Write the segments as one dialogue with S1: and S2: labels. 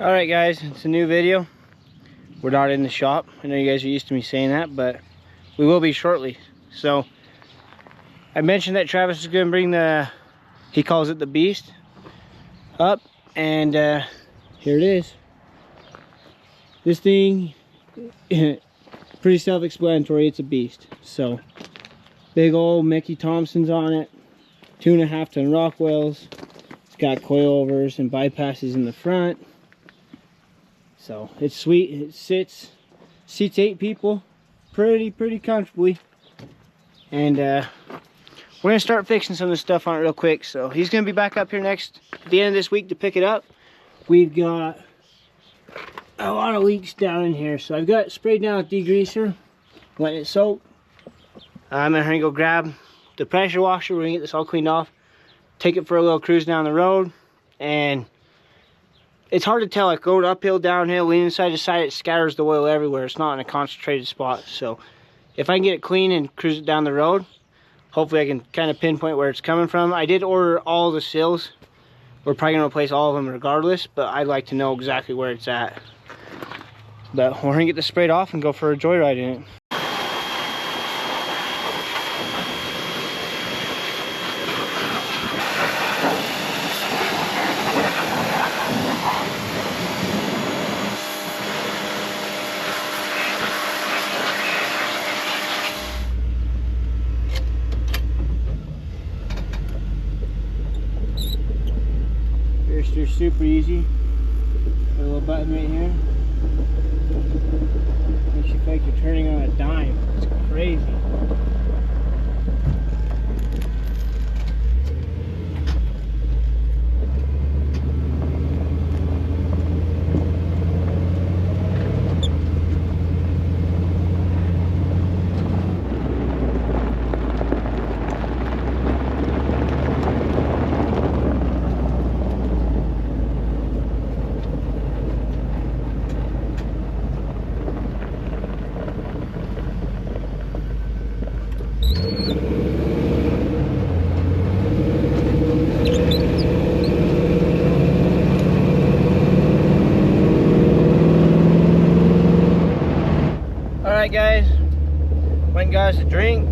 S1: Alright guys, it's a new video. We're not in the shop. I know you guys are used to me saying that, but we will be shortly. So I mentioned that Travis is going to bring the, he calls it the beast, up, and here it is. This thing, pretty self-explanatory, it's a beast. So big old Mickey Thompson's on it, 2.5 ton Rockwells. It's got coilovers and bypasses in the front. So it's sweet. It seats 8 people pretty comfortably. And we're gonna start fixing some of this stuff on it real quick. So he's gonna be back up here at the end of this week to pick it up. We've got a lot of leaks down in here. So I've got it sprayed down with degreaser, letting it soak. I'm gonna go grab the pressure washer. We're gonna get this all cleaned off, take it for a little cruise down the road. And it's hard to tell, like going uphill, downhill, leaning side to side, it scatters the oil everywhere. It's not in a concentrated spot. So if I can get it clean and cruise it down the road, hopefully I can kind of pinpoint where it's coming from. I did order all the seals. We're probably gonna replace all of them regardless, but I'd like to know exactly where it's at. But we're gonna get this sprayed off and go for a joyride in it. They're super easy. Got a little button right here. Makes you feel like you're turning on a dime. It's crazy. Alright guys, went and got us a drink.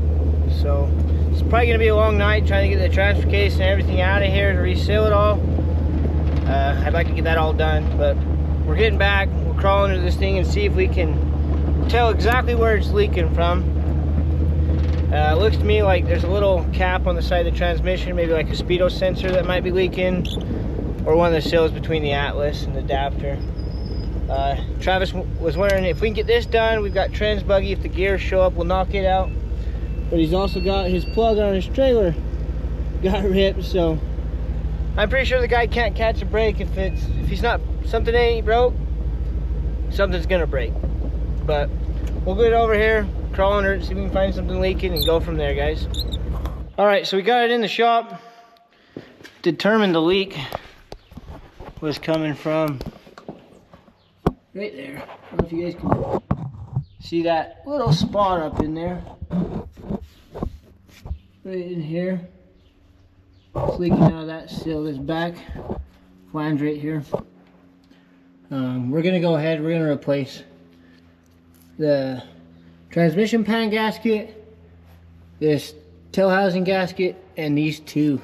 S1: So it's probably going to be a long night trying to get the transfer case and everything out of here to reseal it all. I'd like to get that all done, but we're getting back. We're crawling into this thing and see if we can tell exactly where it's leaking from. It looks to me like there's a little cap on the side of the transmission, maybe like a speedo sensor that might be leaking, or one of the seals between the Atlas and the adapter. Travis was wondering if we can get this done. We've got trans buggy. If the gears show up, we'll knock it out. But he's also got his plug on his trailer got ripped, so I'm pretty sure the guy can't catch a break if he's not, something ain't broke, something's gonna break. But we'll get over here, crawl under it, see if we can find something leaking, and go from there, guys. All right, so we got it in the shop. Determined the leak was coming from right there. I don't know if you guys can see that little spot up in there. Right in here. It's leaking out of that seal, this back flange right here. We're gonna go ahead, we're gonna replace the transmission pan gasket, this tail housing gasket, and these 2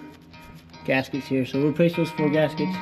S1: gaskets here. So we'll replace those 4 gaskets.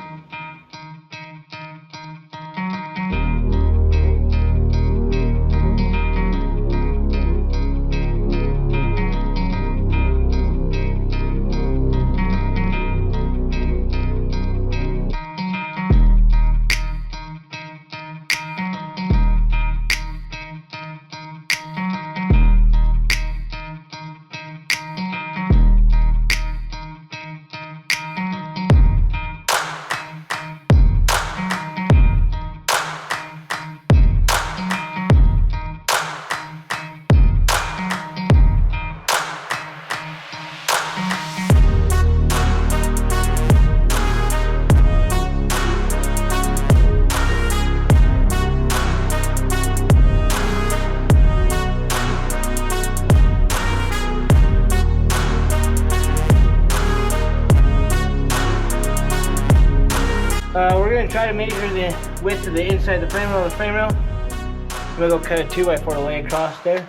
S1: try to measure the width of the inside of the frame rail of the frame rail. I'm gonna go cut a 2x4 to lay across there.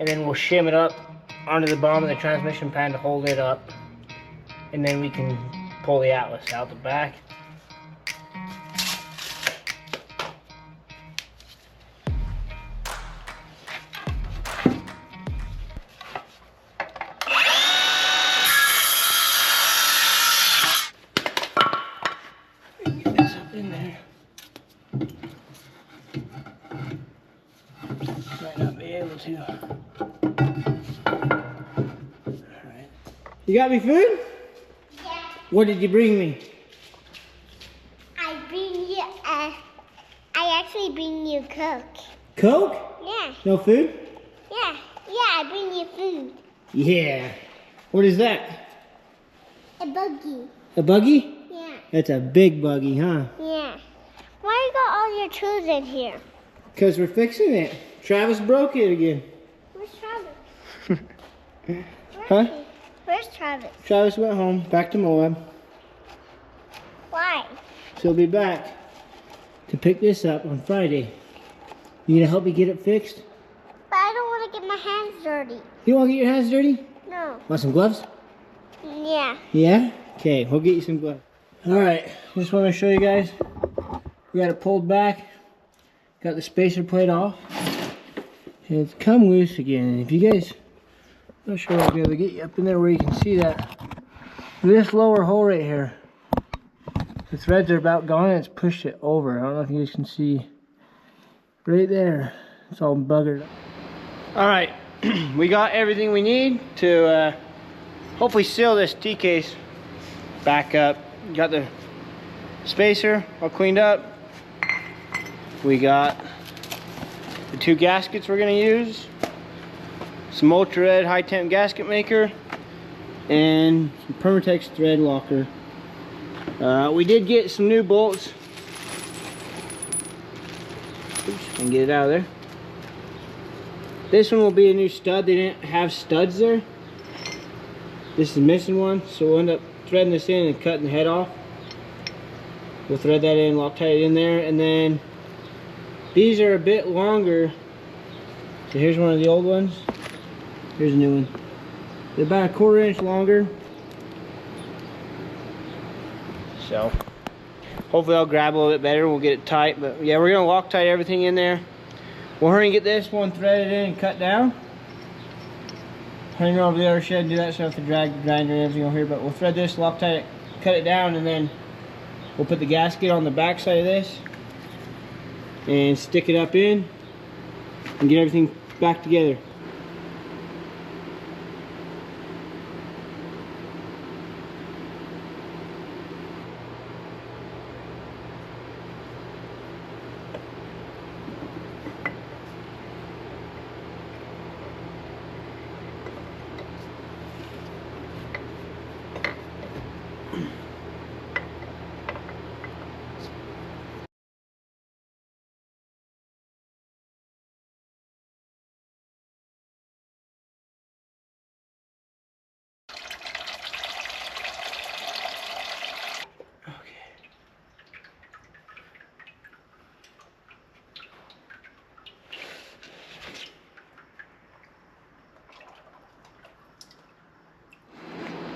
S1: And then we'll shim it up onto the bottom of the transmission pan to hold it up. And then we can pull the Atlas out the back. Get this up in there. Might not be able to. Alright. You got me food?
S2: Yeah.
S1: What did you bring me?
S2: I actually bring you Coke.
S1: Coke?
S2: Yeah.
S1: No food?
S2: Yeah. Yeah, I bring you food.
S1: Yeah. What is that?
S2: A buggy.
S1: A buggy?
S2: Yeah.
S1: That's a big buggy, huh?
S2: Yeah. Why you got all your tools in here?
S1: Because we're fixing it. Travis broke it again.
S2: Where's Travis?
S1: Huh?
S2: Where's Travis?
S1: Travis went home, back to Moab.
S2: Why?
S1: So he'll be back to pick this up on Friday. You gonna help me get it fixed?
S2: But I don't want to get my hands dirty.
S1: You don't want to get your hands dirty?
S2: No.
S1: Want some gloves?
S2: Yeah.
S1: Yeah? Okay, we'll get you some gloves. Alright, just want to show you guys. We got it pulled back. Got the spacer plate off. And it's come loose again. And if you guys, I'm not sure I'll be able to get you up in there where you can see that. This lower hole right here, the threads are about gone and it's pushed it over. I don't know if you guys can see right there. It's all buggered up. Alright, we got everything we need to hopefully seal this T-case back up. Got the spacer all cleaned up. We got the 2 gaskets we're going to use, some ultra red high temp gasket maker, and some Permatex thread locker. We did get some new bolts. Oops, can get it out of there. This one will be a new stud. They didn't have studs there. This is missing one, so we'll end up threading this in and cutting the head off. We'll thread that in, Loctite it in there, and then these are a bit longer. So here's one of the old ones. Here's a new one. They're about a 1/4 inch longer. So hopefully I'll grab a little bit better. We'll get it tight. But yeah, we're gonna Loctite everything in there. We'll hurry and get this one threaded in and cut down. Hang over the other shed and do that, so I have to drag the grinder and everything over here. But we'll thread this, Loctite it, cut it down, and then we'll put the gasket on the back side of this and stick it up in and get everything back together.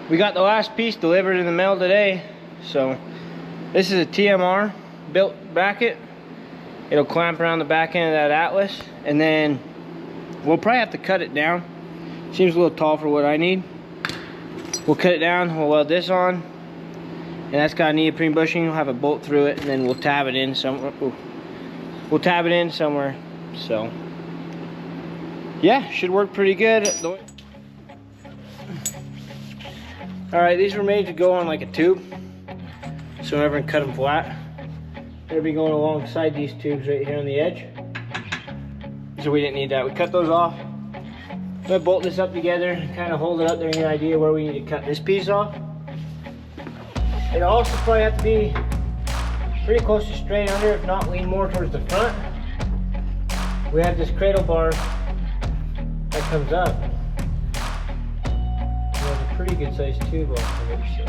S1: We got the last piece delivered in the mail today. So this is a TMR built bracket. It'll clamp around the back end of that Atlas, and then we'll probably have to cut it down. Seems a little tall for what I need. We'll cut it down, we'll weld this on, and that's got a neoprene bushing. We'll have a bolt through it, and then we'll tab it in somewhere. We'll tab it in somewhere. So yeah, should work pretty good. Alright, these were made to go on like a tube, so whenever I cut them flat, they'll be going alongside these tubes right here on the edge. So we didn't need that. We cut those off. I'm gonna bolt this up together and kind of hold it up there and get an idea where we need to cut this piece off. It'll also probably have to be pretty close to straight under, if not lean more towards the front. We have this cradle bar that comes up. Pretty good sized tube off of it, so.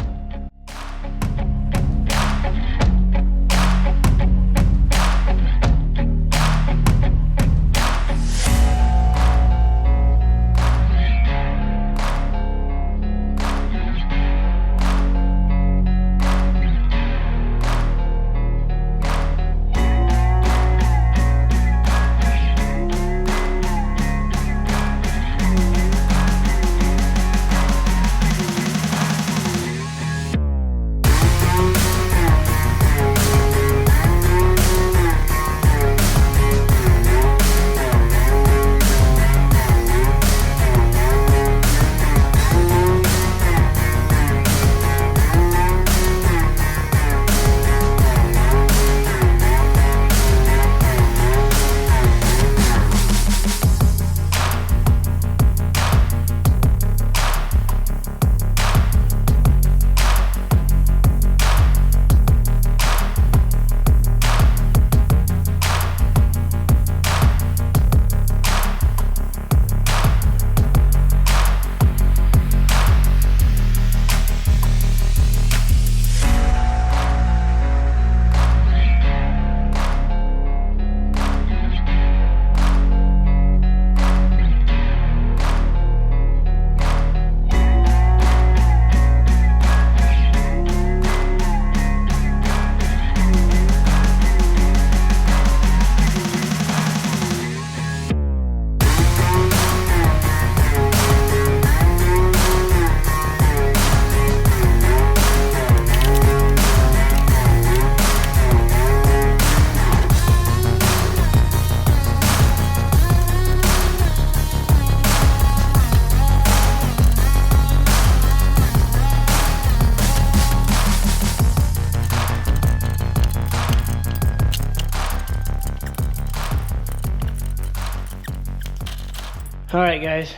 S1: Alright guys,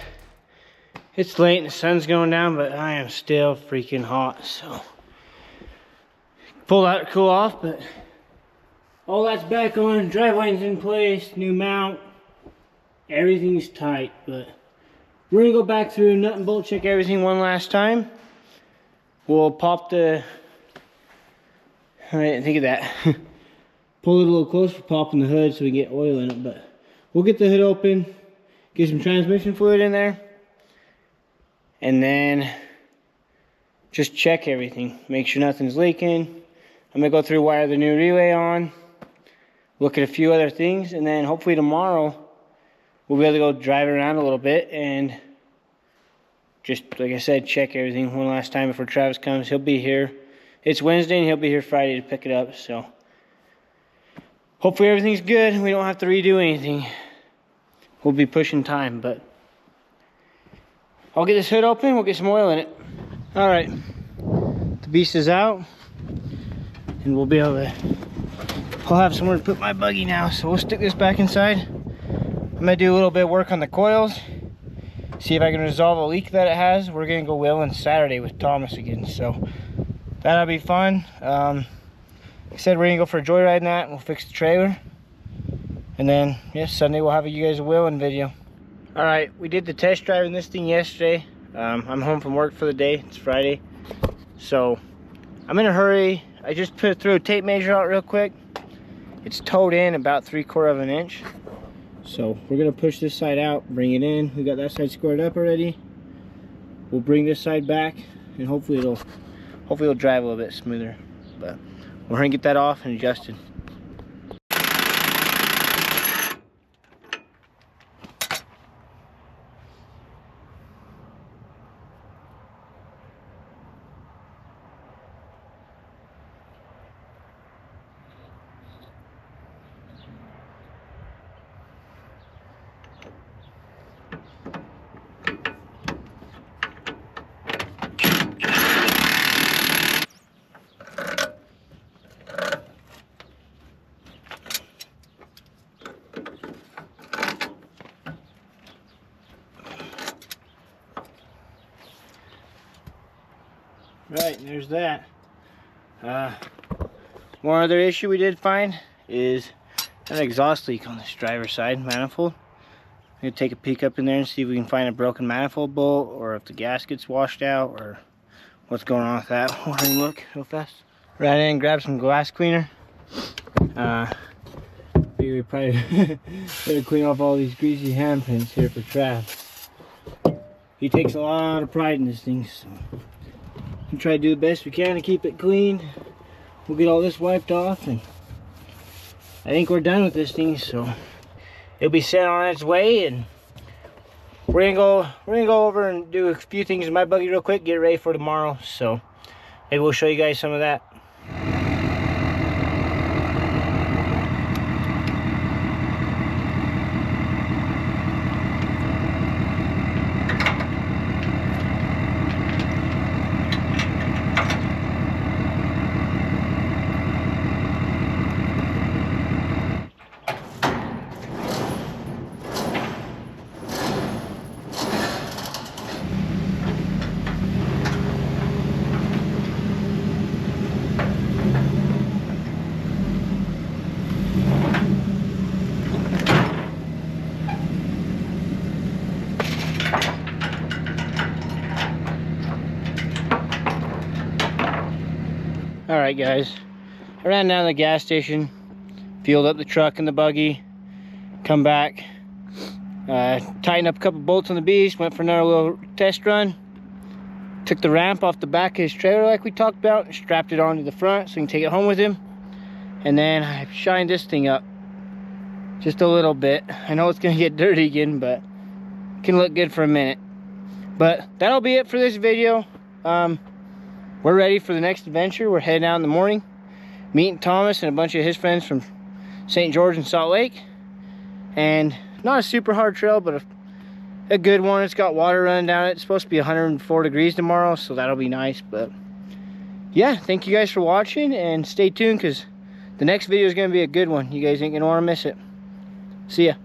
S1: it's late and the sun's going down, but I am still freaking hot, so pull out to cool off, but all that's back on, drive lane's in place, new mount, everything's tight, but we're gonna go back through nut and bolt check everything one last time. We'll pop the, I didn't think of that, pull it a little closer, popping the hood so we get oil in it, but we'll get the hood open, get some transmission fluid in there, and then just check everything. Make sure nothing's leaking. I'm gonna go through, wire the new relay on, look at a few other things, and then hopefully tomorrow we'll be able to go drive around a little bit and just, like I said, check everything one last time before Travis comes. He'll be here. It's Wednesday and he'll be here Friday to pick it up, so hopefully everything's good and we don't have to redo anything. We'll be pushing time, but I'll get this hood open, we'll get some oil in it. Alright, the beast is out, and we'll be able to, I'll have somewhere to put my buggy now, so we'll stick this back inside. I'm gonna do a little bit of work on the coils, see if I can resolve a leak that it has. We're gonna go wheeling Saturday with Thomas again, so that'll be fun. Like I said, we're gonna go for a joyride in that, and we'll fix the trailer. And then, yes, Sunday we'll have you guys a wheeling video. Alright, we did the test drive in this thing yesterday. I'm home from work for the day. It's Friday. So, I'm in a hurry. I just threw a tape measure out real quick. It's towed in about 3/4 of an inch. So, we're going to push this side out, bring it in. We got that side squared up already. We'll bring this side back, and hopefully it'll drive a little bit smoother. But we're going to get that off and adjusted. Right, and there's that. One other issue we did find is an exhaust leak on this driver's side manifold. I'm going to take a peek up in there and see if we can find a broken manifold bolt, or if the gasket's washed out, or what's going on with that. We'll look real fast. Ran in and grabbed some glass cleaner. Figure we probably better clean off all these greasy handprints here for Trav. He takes a lot of pride in this thing, so we try to do the best we can to keep it clean. We'll get all this wiped off, and I think we're done with this thing, so it'll be sent on its way, and we're gonna go over and do a few things in my buggy real quick, get ready for tomorrow. So maybe we'll show you guys some of that. Alright guys, I ran down to the gas station, fueled up the truck and the buggy, come back, tightened up a couple bolts on the beast, went for another little test run, took the ramp off the back of his trailer like we talked about, and strapped it onto the front so he can take it home with him. And then I shined this thing up just a little bit. I know it's going to get dirty again, but it can look good for a minute. But that'll be it for this video. We're ready for the next adventure. We're heading out in the morning, meeting Thomas and a bunch of his friends from St. George and Salt Lake. And not a super hard trail, but a good one. It's got water running down it. It's supposed to be 104 degrees tomorrow, so that'll be nice. But yeah, thank you guys for watching, and stay tuned because the next video is going to be a good one. You guys ain't going to want to miss it. See ya.